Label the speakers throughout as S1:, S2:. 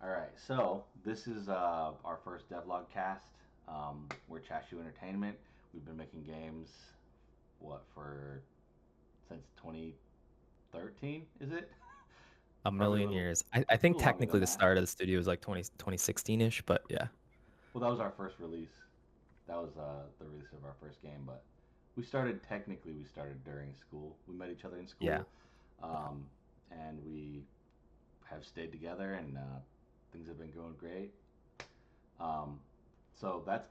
S1: All right, so this is our first devlog cast. We're Chashu Entertainment. We've been making games, what, for since 2013, is it?
S2: A
S1: Probably
S2: million years. I
S1: a
S2: think
S1: little longer
S2: technically
S1: than
S2: the
S1: that.
S2: start of the studio was like 2016-ish, but yeah.
S1: Well, that was our first release. That was the release of our first game, but we started during school. We met each other in
S2: Yeah.
S1: school, um, and we have stayed together, and things have been going great. Um, so that's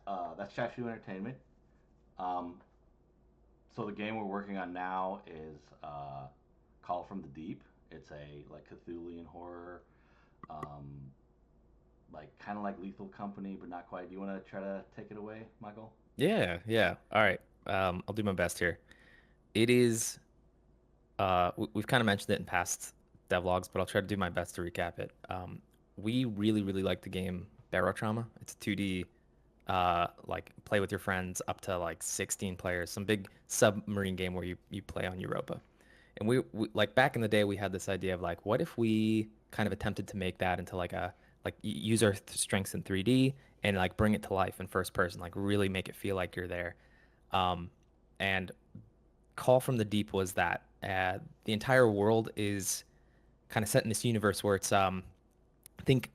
S1: Chashu Entertainment. Um, so the game we're working on now is Call from the Deep. It's a like Cthulhian horror, um, like kind of like Lethal Company, but not quite. Do you want to try to take it away, Michael?
S2: Yeah, yeah. All right. I'll do my best here. It is we've kind of mentioned it in past devlogs, but I'll try to do my best to recap it. We really, really like the game Barrow Trauma. It's a 2D like play with your friends up to like 16 players, some big submarine game where you play on Europa. And we like back in the day we had this idea of like what if we kind of attempted to make that into like a use our strengths in 3D and like bring it to life in first person, like really make it feel like you're there. Um, and Call from the Deep was that the entire world is kind of set in this universe where it's think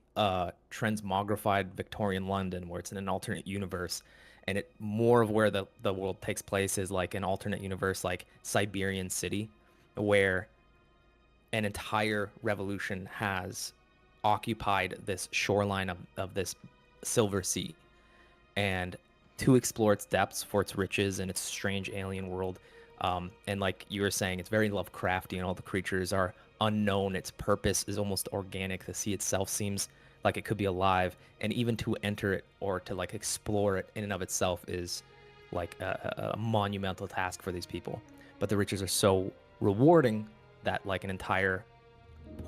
S2: transmogrified Victorian London, where it's in an alternate universe, and it more of where the world takes place is like an alternate universe, like Siberian city, where an entire revolution has occupied this shoreline of this silver sea, and to explore its depths for its riches and its strange alien world. And like you were saying, it's very Lovecraftian. All the creatures are unknown. Its purpose is almost organic. The sea itself seems like it could be alive, and even to enter it or to like explore it in and of itself is like a monumental task for these people. But the riches are so rewarding that like an entire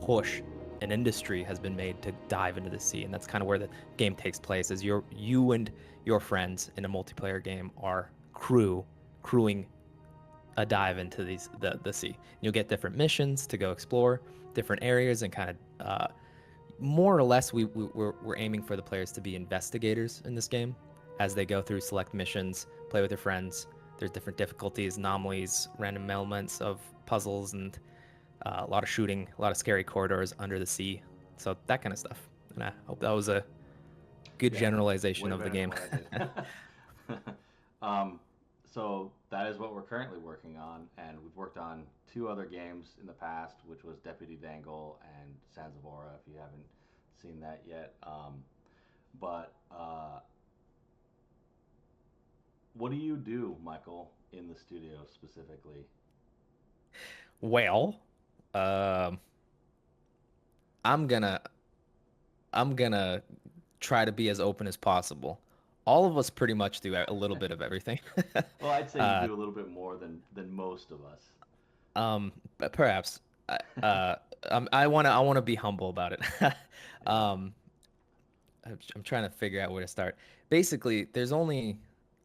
S2: push an industry has been made to dive into the sea, and that's kind of where the game takes place. Is you and your friends in a multiplayer game are crewing a dive into the sea. You'll get different missions to go explore different areas and kind of more or less we're aiming for the players to be investigators in this game as they go through select missions, play with their friends. There's different difficulties, anomalies, random elements of puzzles, and a lot of shooting, a lot of scary corridors under the sea. So that kind of stuff. And I hope that was a good
S1: Yeah,
S2: generalization
S1: way
S2: of the
S1: better than
S2: game.
S1: what I did. um, so that is what we're currently working on, and we've worked on two other games in the past, which was Deputy Dangle and Sands of Aura. If you haven't seen that yet, but what do you do, Michael, in the studio specifically?
S2: Well, um, I'm gonna I'm gonna try to be as open as possible. All of us pretty much do a little bit of everything.
S1: Well, I'd say you
S2: uh,
S1: do a little bit more than most of us.
S2: but perhaps uh, I wanna be humble about it.
S1: Yeah.
S2: um, I'm trying to figure out where to start. Basically, there's only,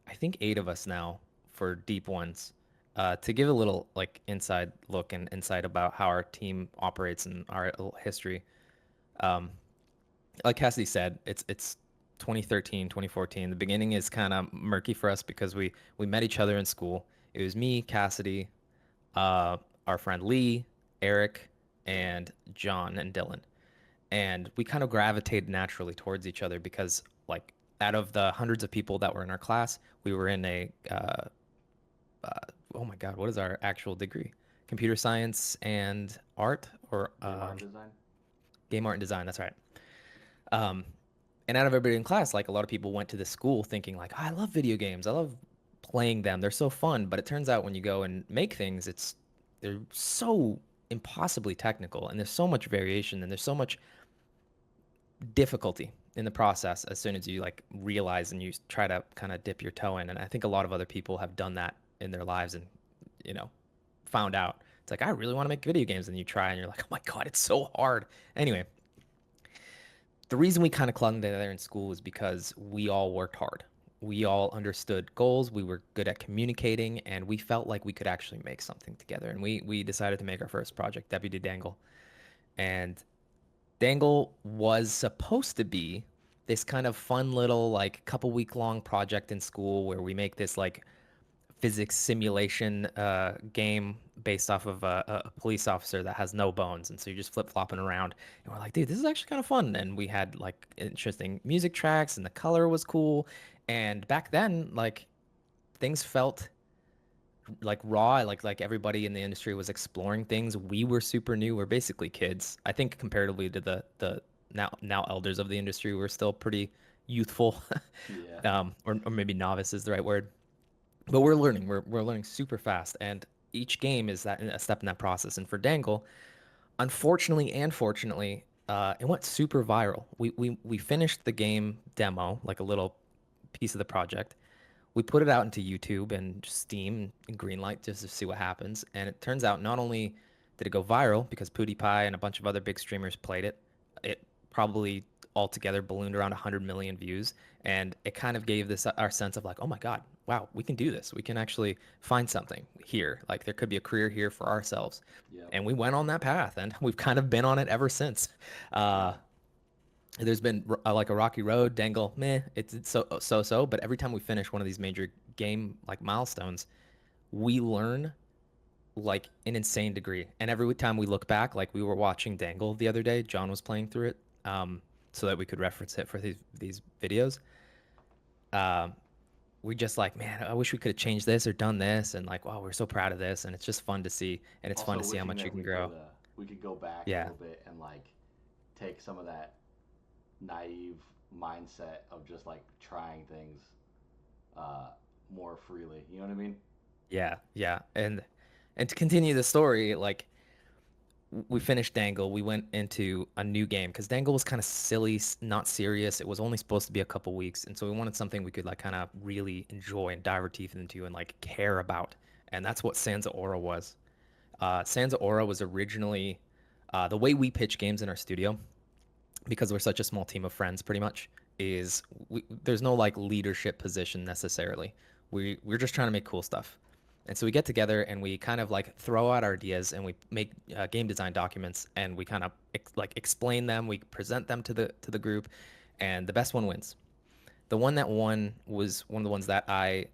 S2: I think, 8 of us now for deep ones. To give a little like inside look and insight about how our team operates and our little history. Like Cassidy said, it's 2013, 2014. The beginning is kind of murky for us because we met each other in school. It was me, Cassidy, uh, our friend Lee, Eric, and John and Dylan, and we kind of gravitated naturally towards each other because like out of the hundreds of people that were in our class, we were in a oh my God, what is our actual degree? Computer science and art or
S1: Game art and design.
S2: game art and design. That's right. And out of everybody in class, like a lot of people went to this school thinking like, I love video games. I love playing them. They're so fun. But it turns out when you go and make things, they're so impossibly technical and there's so much variation and there's so much difficulty in the process as soon as you like realize and you try to kind of dip your toe in. And I think a lot of other people have done that in their lives and, you know, found out. It's like, I really want to make video games. And you try and you're like, oh my God, it's so hard. Anyway, the reason we kind of clung together in school was because we all worked hard. We all understood goals. We were good at communicating, and we felt like we could actually make something together. And we decided to make our first project, Deputy Dangle. And Dangle was supposed to be this kind of fun little like couple week long project in school where we make this like physics simulation game based off of a police officer that has no bones, and so you're just flip flopping around. And we're like, dude, this is actually kind of fun. And we had like interesting music tracks, and the color was cool. And back then, like things felt like raw, like everybody in the industry was exploring things. We were super new. We're basically kids. I think comparatively to the now elders of the industry, we're still pretty youthful,
S1: Yeah.
S2: or maybe novice is the right word. But we're learning. We're learning super fast, and each game is that a step in that process. And for Dangle, unfortunately and fortunately, it went super viral. We finished the game demo, like a little piece of the project. We put it out into YouTube and Steam and Greenlight just to see what happens. And it turns out not only did it go viral because PewDiePie and a bunch of other big streamers played it, it probably altogether ballooned around 100 million views. And it kind of gave this our sense of like, oh my God, wow, we can do this. We can actually find something here. Like there could be a career here for ourselves.
S1: Yep.
S2: And we went on that path, and we've kind of been on it ever since. Uh,
S1: Yeah.
S2: there's been like a rocky road. Dangle, meh, it's so. But every time we finish one of these major game like milestones, we learn like an insane degree. And every time we look back, like we were watching Dangle the other day, John was playing through it, so that we could reference it for these videos. Um, we just like, man, I wish we could have changed this or done this, and like, wow, we're so proud of this, and it's just fun to see, and it's fun
S1: Also
S2: to see how
S1: wishing
S2: much you
S1: that
S2: can grow.
S1: we could go back a
S2: Yeah,
S1: little bit and like take some of that naive mindset of just like trying things uh, more freely. You know what I mean?
S2: yeah, and to continue the story, like we finished Dangle. We went into a new game because Dangle was kind of silly, not serious. It was only supposed to be a couple weeks, and so we wanted something we could like kind of really enjoy and dive our teeth into and like care about. And that's what Sansa Aura was. Sansa Aura was originally the way we pitch games in our studio because we're such a small team of friends, pretty much. There's no like leadership position necessarily. We're just trying to make cool stuff. And so we get together and we kind of like throw out our ideas and we make game design documents and we kind of like explain them. We present them to the group, and the best one wins. The one that won was one of the ones that I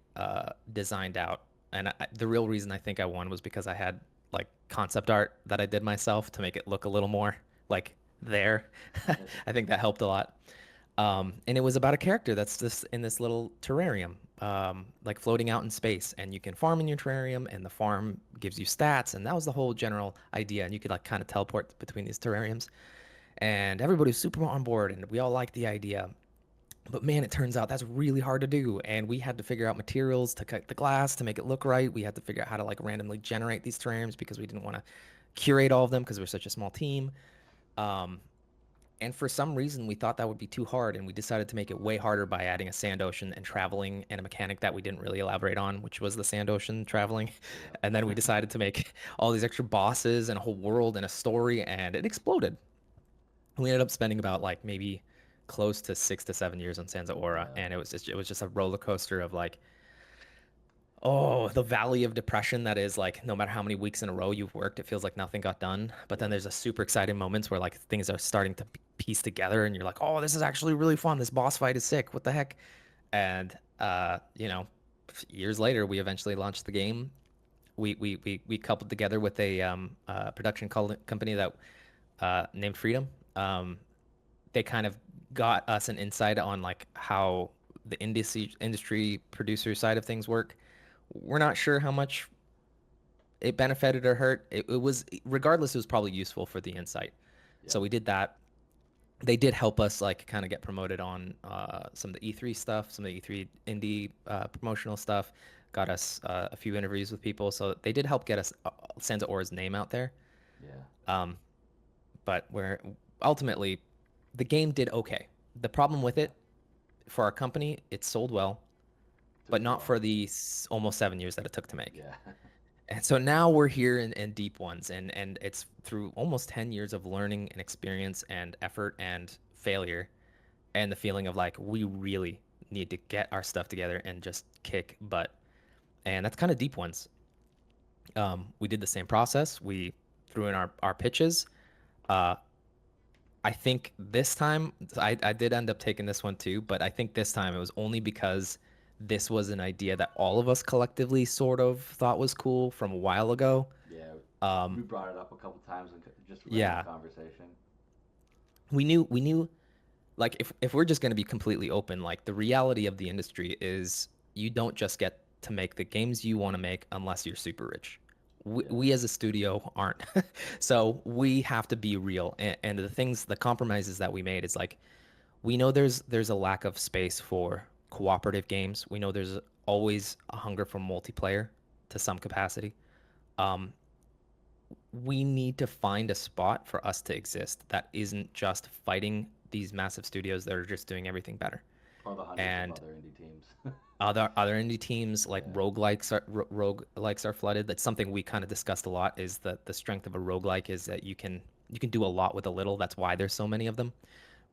S2: designed out, and the real reason I think I won was because I had like concept art that I did myself to make it look a little more like there. I think that helped a lot. And it was about a character that's just in this little terrarium, like floating out in space, and you can farm in your terrarium, and the farm gives you stats, and that was the whole general idea. And you could like kind of teleport between these terrariums, and everybody was super on board, and we all liked the idea. But man, it turns out that's really hard to do, and we had to figure out materials to cut the glass to make it look right. We had to figure out how to like randomly generate these terrariums because we didn't want to curate all of them because we're such a small team. Um, and for some reason, we thought that would be too hard, and we decided to make it way harder by adding a sand ocean and traveling and a mechanic that we didn't really elaborate on, which was the sand ocean traveling. And then we
S1: Yep.
S2: decided to make all these extra bosses and a whole world and a story, and it exploded. We ended up spending about like maybe close to 6 to 7 years on Sansa Aura,
S1: Yeah.
S2: and it was just a roller coaster of like, oh, the valley of depression that is like no matter how many weeks in a row you've worked, it feels like nothing got done. But then
S1: Yep.
S2: there's a super exciting moments where like things are starting to piece together and you're like, oh, this is actually really fun. This boss fight is sick. What the heck? And years later, we eventually launched the game. We coupled together with a production company that named Freedom. They kind of got us an insight on like how the industry producer side of things work. We're not sure how much it benefited or hurt. It was regardless, it was probably useful for the insight. So
S1: Yep.
S2: we did that. They did help us like kind of get promoted on some of the E3 stuff, some of the E3 indie promotional stuff. Got us a few interviews with people, so they did help get us Sansa Aura's name out there.
S1: Yeah.
S2: Um, but we're ultimately the game did okay. The problem with it for our company, it sold well,
S1: Took
S2: but
S1: a
S2: not
S1: while.
S2: for the almost 7 years that it took to make.
S1: Yeah.
S2: And so now we're here in deep ones, and it's through almost 10 years of learning and experience and effort and failure and the feeling of like we really need to get our stuff together and just kick butt. And that's kind of deep ones. We did the same process. We threw in our pitches. Uh, I think this time I did end up taking this one too, but I think this time it was only because this was an idea that all of us collectively sort of thought was cool from a while ago.
S1: Yeah, we
S2: Um,
S1: brought it up a couple times in just random
S2: yeah,
S1: conversation.
S2: we knew like if we're just going to be completely open, like the reality of the industry is you don't just get to make the games you want to make unless you're super rich. We,
S1: Yeah,
S2: we as a studio aren't. So we have to be real. And the compromises that we made is like we know there's a lack of space for cooperative games. We know there's always a hunger for multiplayer to some capacity. Um, we need to find a spot for us to exist that isn't just fighting these massive studios that are just doing everything better.
S1: or the hundreds of
S2: And
S1: other indie teams.
S2: other indie teams like
S1: Yeah,
S2: roguelikes are flooded. That's something we kind of discussed a lot is that the strength of a roguelike is that you can do a lot with a little. That's why there's so many of them.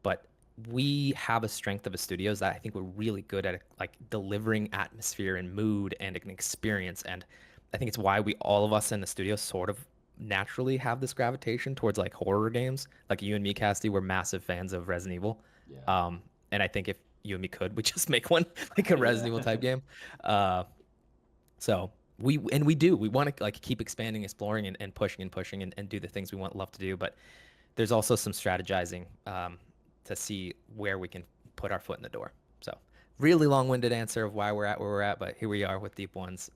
S2: But we have a strength of a studios that I think we're really good at like delivering atmosphere and mood and an experience. And I think it's why we all of us in the studio sort of naturally have this gravitation towards like horror games. Like you and me, Casty, we're massive fans of Resident Evil.
S1: yeah,
S2: And I think if you and me could, we just make one like a Resident
S1: yeah,
S2: Evil type game. Uh, so we do. We want to like keep expanding, exploring, and pushing and pushing and do the things we want love to do. But there's also some strategizing to see where we can put our foot in the door. So, really long-winded answer of why we're at where we're at, but here we are with Deep Ones.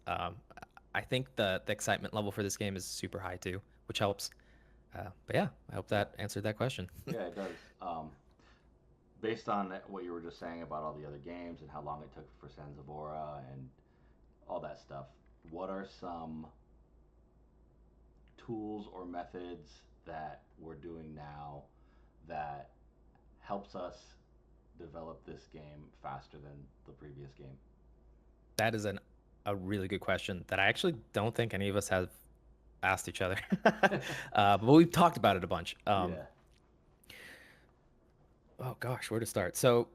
S2: I think the excitement level for this game is super high too, which helps. But yeah, I hope
S1: yeah,
S2: that answered that question.
S1: yeah. It does. Based on what you were just saying about all the other games and how long it took for Sands of Aura and all that stuff, what are some tools or methods that we're doing now that helps us develop this game faster than the previous game?
S2: That is a really good question that I actually don't think any of us have asked each other. But we've talked about it a bunch.
S1: Yeah,
S2: Oh gosh, where to start? So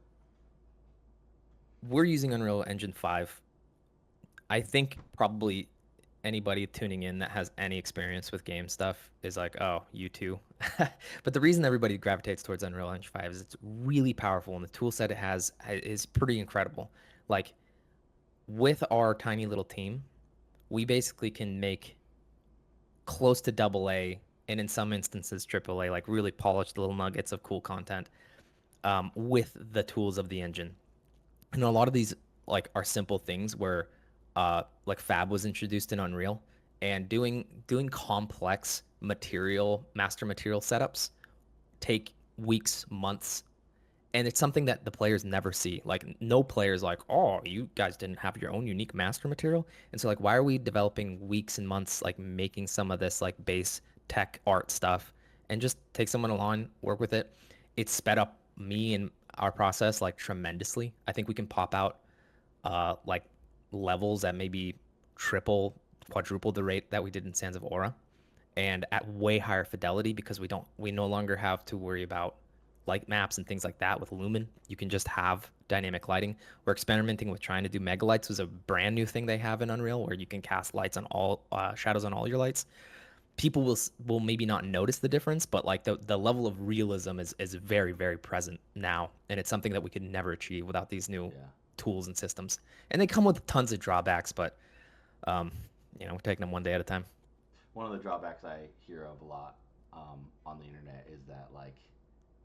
S2: we're using Unreal Engine 5. I think probably anybody tuning in that has any experience with game stuff is like, oh, you too. But the reason everybody gravitates towards Unreal Engine 5 is it's really powerful and the tool set it has is pretty incredible. Like with our tiny little team, we basically can make close to double A and in some instances triple A, like really polished little nuggets of cool content with the tools of the engine. And a lot of these like are simple things where like Fab was introduced in Unreal and doing complex master material setups take weeks, months, and it's something that the players never see. Like no players like, oh, you guys didn't have your own unique master material. And so like why are we developing weeks and months like making some of this like base tech art stuff and just take someone along, work with it. It's sped up me and our process like tremendously. I think we can pop out like levels at maybe triple, quadruple the rate that we did in Sands of Aura, and at way higher fidelity because we no longer have to worry about light maps and things like that with Lumen. You can just have dynamic lighting. We're experimenting with trying to do mega lights, was a brand new thing they have in Unreal where you can cast lights on all shadows on all your lights. People will maybe not notice the difference, but like the level of realism is very very present now, and it's something that we could never achieve without these new
S1: yeah.
S2: tools and systems. And they come with tons of drawbacks, but um, we're taking them one day at a time.
S1: One of the drawbacks I hear of a lot on the internet is that like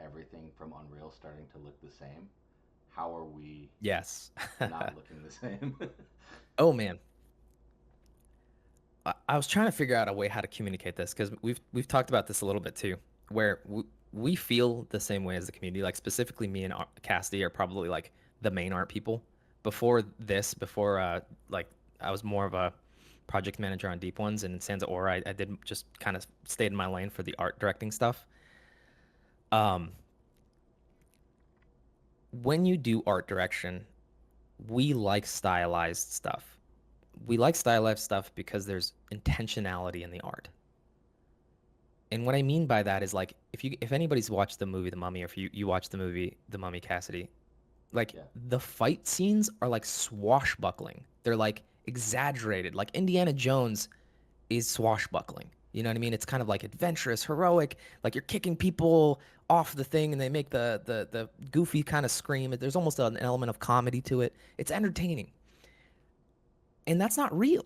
S1: everything from Unreal starting to look the same. How are we
S2: Yes.
S1: not looking the same?
S2: Oh man, I was trying to figure out a way how to communicate this because we've talked about this a little bit too, where we feel the same way as the community. Like specifically, me and Cassidy are probably like the main art people. Before like I was more of a project manager on Deep Ones and in Sansa Aura. I did just kind of stayed in my lane for the art directing stuff. Um, when you do art direction, we like stylized stuff. We like stylized stuff because there's intentionality in the art. And what I mean by that is like if anybody's watched the movie The Mummy or if you watch the movie The Mummy Cassidy, like
S1: Yeah,
S2: the fight scenes are like swashbuckling. They're like exaggerated. Like Indiana Jones is swashbuckling. You know what I mean? It's kind of like adventurous, heroic, like you're kicking people off the thing and they make the goofy kind of scream. There's almost an element of comedy to it. It's entertaining. And that's not real.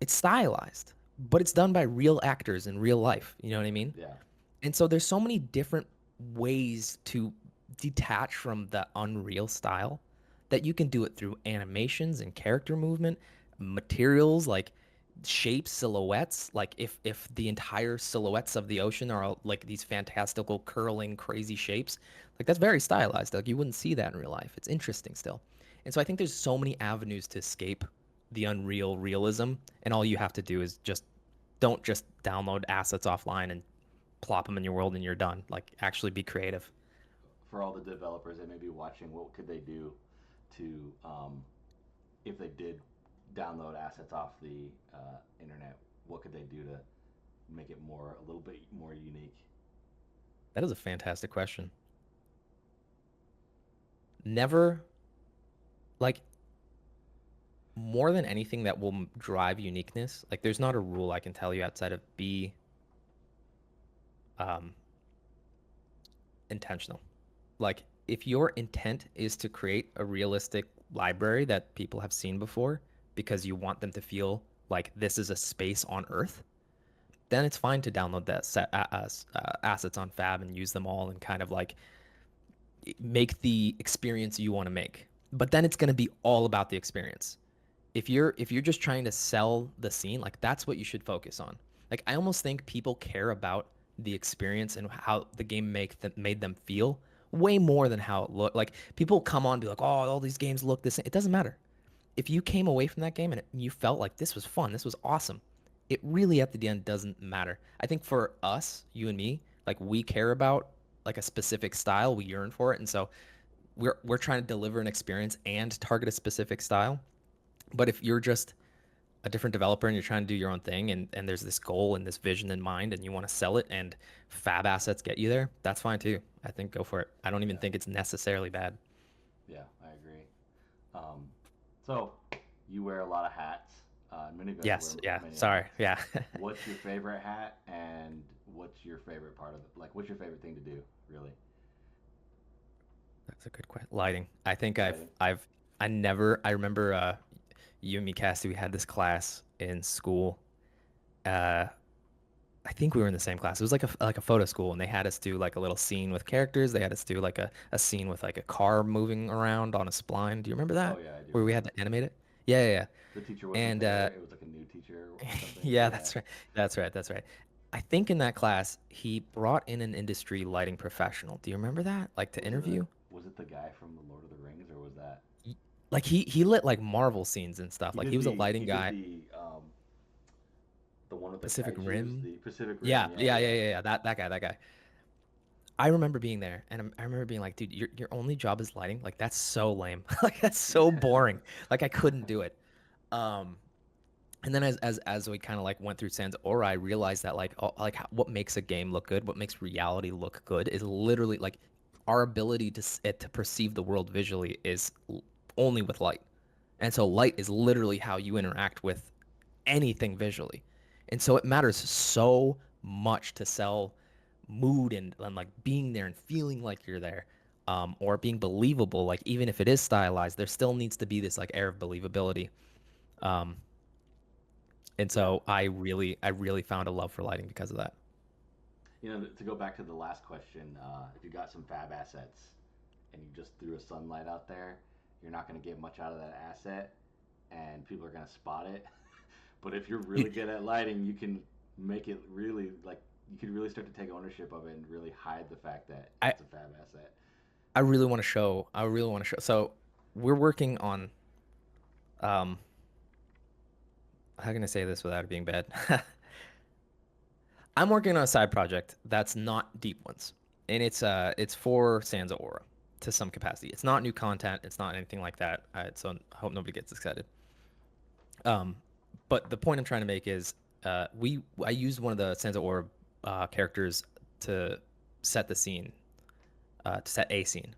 S2: It's stylized, but it's done by real actors in real life. You know what I mean?
S1: Yeah.
S2: And so there's so many different ways to detach from the unreal style that you can do it through animations and character movement, materials like shapes, silhouettes. Like if the entire silhouettes of the ocean are like these fantastical curling crazy shapes, like that's very stylized. Like you wouldn't see that in real life. It's interesting still. And so I think there's so many avenues to escape the unreal realism, and all you have to do is just don't just download assets offline and plop them in your world and you're done. Like actually be creative.
S1: For all the developers that may be watching, what could they do to, if they did download assets off the internet, what could they do to make it more, a little bit more unique?
S2: That is a fantastic question. Never, like, more than anything that will drive uniqueness, like there's not a rule I can tell you outside of be um, intentional. Like if your intent is to create a realistic library that people have seen before because you want them to feel like this is a space on Earth, then it's fine to download that set assets on Fab and use them all and kind of like make the experience you want to make. But then it's going to be all about the experience. If you're just trying to sell the scene, like that's what you should focus on. Like I almost think people care about the experience and how the game made them feel way more than how it looked. Like people come on and be like, "Oh, all these games look the same." It doesn't matter. If you came away from that game and you felt like this was fun, this was awesome, it really at the end doesn't matter. I think for us, you and me, like we care about like a specific style, we yearn for it, and so we're trying to deliver an experience and target a specific style. But if you're just a different developer and you're trying to do your own thing and there's this goal and this vision in mind and you want to sell it and fab assets get you there, that's fine too. I think go for it. I don't even
S1: Yeah,
S2: think it's necessarily bad.
S1: yeah, I agree. Um, so you wear a lot of hats. Many of us wear
S2: Yes, yeah.
S1: many
S2: Sorry.
S1: hats.
S2: Yeah.
S1: What's your favorite hat, and what's your favorite part of it? Like, what's your favorite thing to do, really?
S2: That's a good question. Lighting. I think I've
S1: Lighting.
S2: I've I never I remember you and me, Cassie, we had this class in school. Uh I think we were in the same class. It was like a photo school, and they had us do like a little scene with characters. They had us do like a scene with like a car moving around on a spline. Do you remember
S1: Oh
S2: that?
S1: yeah, I do
S2: Where we
S1: remember
S2: had
S1: that.
S2: to animate it? Yeah, yeah, yeah.
S1: The teacher wasn't
S2: And
S1: there. It was like a new teacher or something.
S2: yeah,
S1: Yeah.
S2: that's right. That's right. That's right. I think in that class he brought in an industry lighting professional. Do you remember that? Like to
S1: Was it a
S2: interview?
S1: was it the guy from the Lord of the Rings, or was that
S2: Y- Like he lit like Marvel scenes and stuff. Like he was a lighting
S1: he did
S2: guy.
S1: the one with the
S2: Pacific
S1: kaiju's,
S2: Rim.
S1: the Pacific Rim?
S2: Yeah,
S1: Yeah,
S2: yeah, yeah,
S1: yeah.
S2: yeah, yeah. That guy, that guy. I remember being there, and I remember being like, dude, your only job is lighting. Like that's so lame. Like that's so boring. Like I couldn't do it. Um, and then as we kind of like went through Sans Aura, I realized that what makes a game look good, what makes reality look good, is literally like our ability to perceive the world visually is only with light. And so light is literally how you interact with anything visually. And so it matters so much to sell mood and like being there and feeling like you're there. Or being believable, like even if it is stylized, there still needs to be this like air of believability. Um, and
S1: Yeah.
S2: so I really found a love for lighting because of that.
S1: To go back to the last question, if you got some fab assets and you just threw a sunlight out there, you're not going to get much out of that asset, and people are going to spot it. But if you're
S2: You,
S1: really good at lighting, you can make it really like you can really start to take ownership of it and really hide the fact that
S2: I
S1: it's a fab asset.
S2: I really want to show. I really want to show. So we're working on um how can I say this without it being bad? I'm working on a side project that's not Deep Ones, and it's for Sansa Aura to some capacity. It's not new content. It's not anything like that. So I hope nobody gets excited. Um, but the point I'm trying to make is I used one of the Sansa Aura characters to set the scene, to set a scene,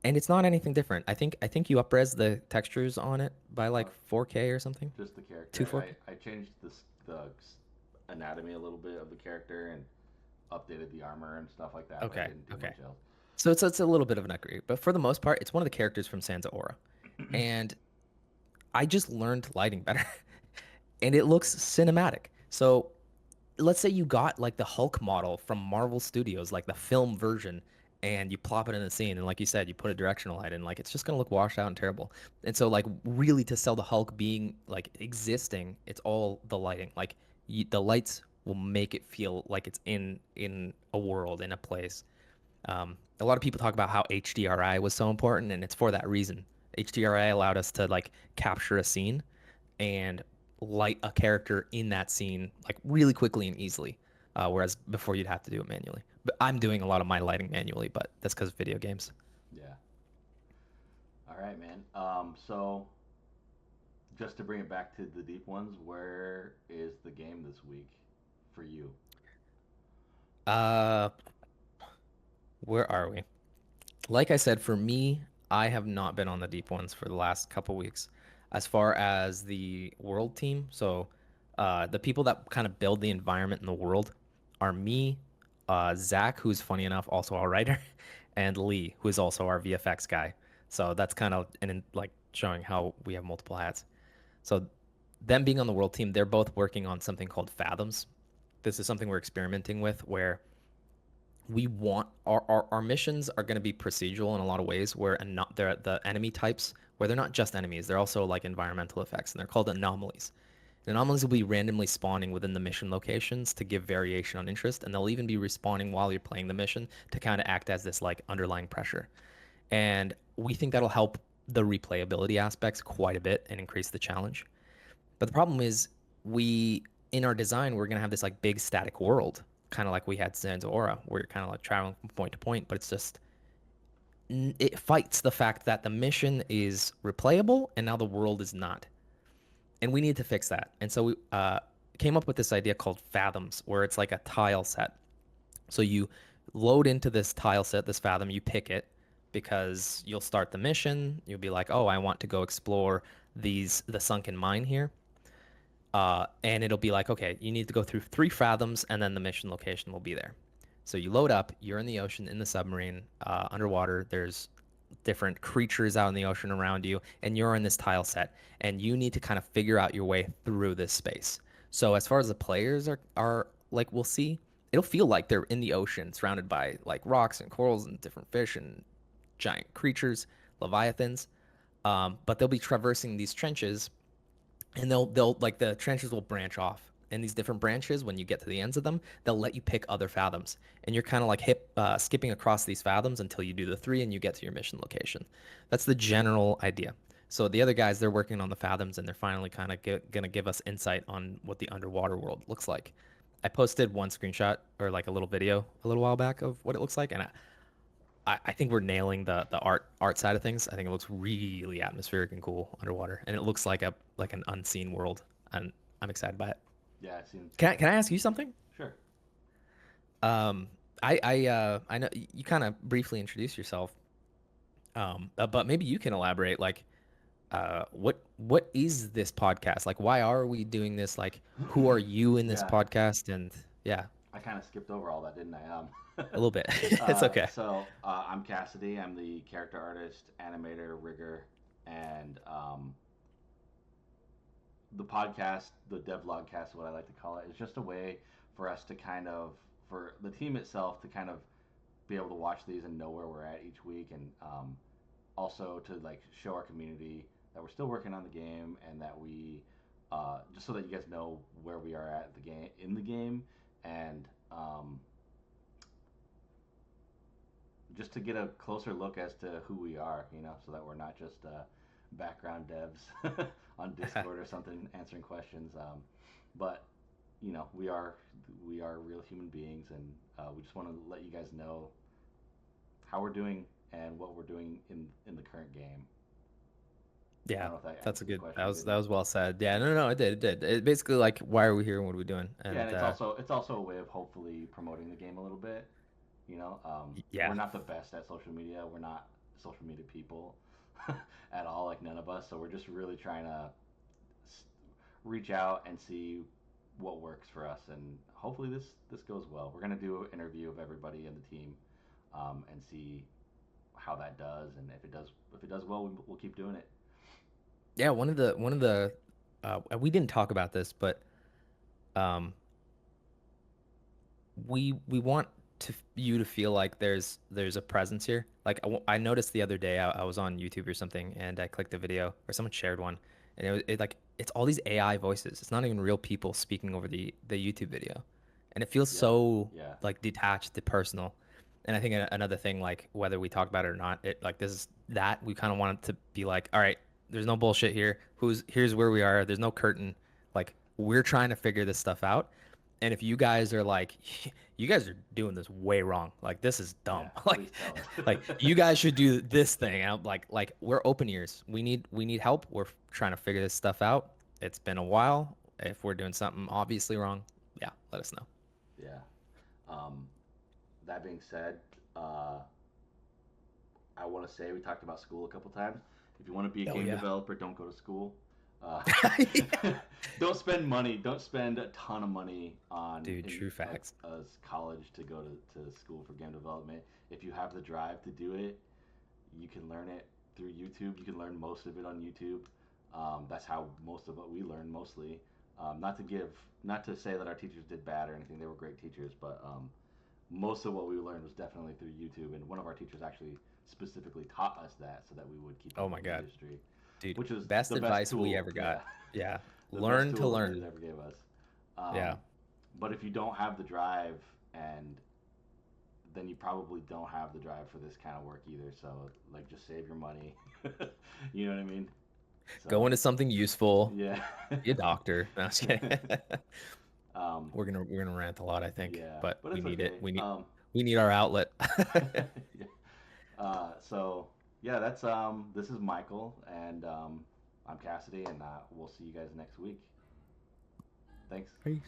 S2: and it's not anything different. I think you upres the textures on it by
S1: Uh,
S2: like 4K or something,
S1: just the character.
S2: two 4K.
S1: I changed the anatomy a little bit of the character and updated the armor and stuff like that, but I
S2: Okay,
S1: didn't do
S2: okay.
S1: much else.
S2: So it's a little bit of an upgrade, but for the most part, it's one of the characters from Sansa Aura, and I just learned lighting better, and it looks cinematic. So let's say you got like the Hulk model from Marvel Studios, like the film version, and you plop it in the scene, and like you said, you put a directional light in, like it's just gonna look washed out and terrible. And so like really to sell the Hulk being like existing, it's all the lighting. Like the lights will make it feel like it's in a world, in a place. A lot of people talk about how HDRI was so important, and it's for that reason. HDRI allowed us to like capture a scene and light a character in that scene like really quickly and easily, whereas before you'd have to do it manually. But I'm doing a lot of my lighting manually, but that's because of video games.
S1: Yeah. All right, man. So just to bring it back to the deep ones, where is the game this week for you?
S2: Uh, where are we? Like I said, for me, I have not been on the deep ones for the last couple weeks. As far as the world team, so the people that kind of build the environment in the world are me, Zach, who's funny enough also our writer, and Lee, who is also our VFX guy. So that's kind of like showing how we have multiple hats. So them being on the world team, they're both working on something called Fathoms. This is something we're experimenting with where we want our missions are going to be procedural in a lot of ways where not they're the enemy types where they're not just enemies, they're also like environmental effects, and they're called anomalies. The anomalies will be randomly spawning within the mission locations to give variation on interest, and they'll even be respawning while you're playing the mission to kind of act as this like underlying pressure. And we think that'll help the replayability aspects quite a bit and increase the challenge. But the problem is, we in our design, we're gonna have this like big static world, kind of like we had Zanzora, where you're kind of like traveling from point to point, but it's just it fights the fact that the mission is replayable and now the world is not, and we need to fix that. And so we came up with this idea called Fathoms, where it's like a tile set. So you load into this tile set, this Fathom, you pick it because you'll start the mission. You'll be like, oh, I want to go explore the sunken mine here. And it'll be like, okay, you need to go through 3 fathoms, and then the mission location will be there. So you load up, you're in the ocean, in the submarine, underwater. There's different creatures out in the ocean around you, and you're in this tile set, and you need to kind of figure out your way through this space. So as far as the players are like, we'll see, it'll feel like they're in the ocean, surrounded by like rocks and corals and different fish and giant creatures, leviathans. But they'll be traversing these trenches, and they'll like the trenches will branch off, and these different branches, when you get to the ends of them, they'll let you pick other fathoms, and you're kind of like skipping across these fathoms until you do the 3 and you get to your mission location. That's the general idea. So the other guys, they're working on the fathoms, and they're finally kind of gonna give us insight on what the underwater world looks like. I posted one screenshot or like a little video a little while back of what it looks like, and I think we're nailing the art side of things. I think it looks really atmospheric and cool underwater, and it looks like an unseen world, and I'm excited by it.
S1: Yeah, it seems
S2: Can I ask you something?
S1: sure.
S2: Um, I know you kind of briefly introduced yourself, but maybe you can elaborate. Like, what is this podcast? Like, why are we doing this? Like, who are you in this
S1: Yeah,
S2: podcast? And yeah,
S1: I kind of skipped over all that, didn't I?
S2: a little bit. It's okay.
S1: I'm Cassidy. I'm the character artist, animator, rigger, and the podcast, the devlog cast, what I like to call it, is just a way for us to kind of, for the team itself to kind of be able to watch these and know where we're at each week, and also to like show our community that we're still working on the game, and that we just so that you guys know where we are at the game in the game, and just to get a closer look as to who we are, so that we're not just background devs on Discord or something answering questions. But we are real human beings, and we just want to let you guys know how we're doing and what we're doing in the current game. I
S2: Yeah,
S1: don't know if that
S2: that's a
S1: answers the
S2: good.
S1: question
S2: That
S1: good
S2: was that
S1: enough.
S2: was well said. Yeah, no, it did, it did. It basically like, why are we here and what are we doing?
S1: Yeah, and
S2: And
S1: it's also a way of hopefully promoting the game a little bit. We're
S2: yeah,
S1: not the best at social media. We're not social media people at all, like none of us. So we're just really trying to reach out and see what works for us, and hopefully this goes well. We're gonna do an interview of everybody in the team, and see how that does, and if it does well, we'll keep doing it.
S2: Yeah, we didn't talk about this, but um, we want you to feel like there's a presence here. Like I noticed the other day I was on YouTube or something and I clicked a video or someone shared one and like it's all these AI voices. It's not even real people speaking over the YouTube video. And it feels
S1: Yeah,
S2: so
S1: yeah,
S2: like detached to personal. And I think another thing, like whether we talk about it or not, it like this is that we kind of want it to be like, all right, there's no bullshit here. Here's where we are. There's no curtain. Like we're trying to figure this stuff out. And if you guys are like, you guys are doing this way wrong. Like this is dumb.
S1: yeah. Please tell
S2: Like
S1: us.
S2: you guys should do this thing. And I'm like we're open ears. We need help. We're trying to figure this stuff out. It's been a while. If we're doing something obviously wrong, yeah, let us know.
S1: Yeah. Um, that being said, uh, I want to say we talked about school a couple times. If you want to be a
S2: Oh
S1: game
S2: yeah.
S1: developer, don't go to school. Uh, don't spend money. Don't spend a ton of money on
S2: Dude, true facts.
S1: college to go to school for game development. If you have the drive to do it, you can learn it through YouTube. You can learn most of it on YouTube. That's how most of what we learned mostly. Not to say that our teachers did bad or anything. They were great teachers, but most of what we learned was definitely through YouTube. And one of our teachers actually specifically taught us that so that we would keep
S2: Oh
S1: up
S2: my
S1: with the
S2: God.
S1: industry,
S2: Dude,
S1: which is
S2: best
S1: the best
S2: advice we
S1: tool.
S2: ever
S1: Yeah,
S2: got. Yeah.
S1: the best
S2: Learn to
S1: tool the teachers
S2: learn.
S1: ever gave us.
S2: Yeah.
S1: Um, but if you don't have the drive, and then you probably don't have the drive for this kind of work either. So like, just save your money. You know what I mean?
S2: Go
S1: So
S2: into something useful.
S1: yeah.
S2: Be a doctor. No, I'm just kidding.
S1: um,
S2: We're gonna rant a lot, I think,
S1: yeah,
S2: but
S1: but
S2: we
S1: it's
S2: need it.
S1: okay.
S2: We need our outlet.
S1: Yeah. So yeah, that's this is Michael, and I'm Cassidy, and we'll see you guys next week. Thanks.
S2: Peace.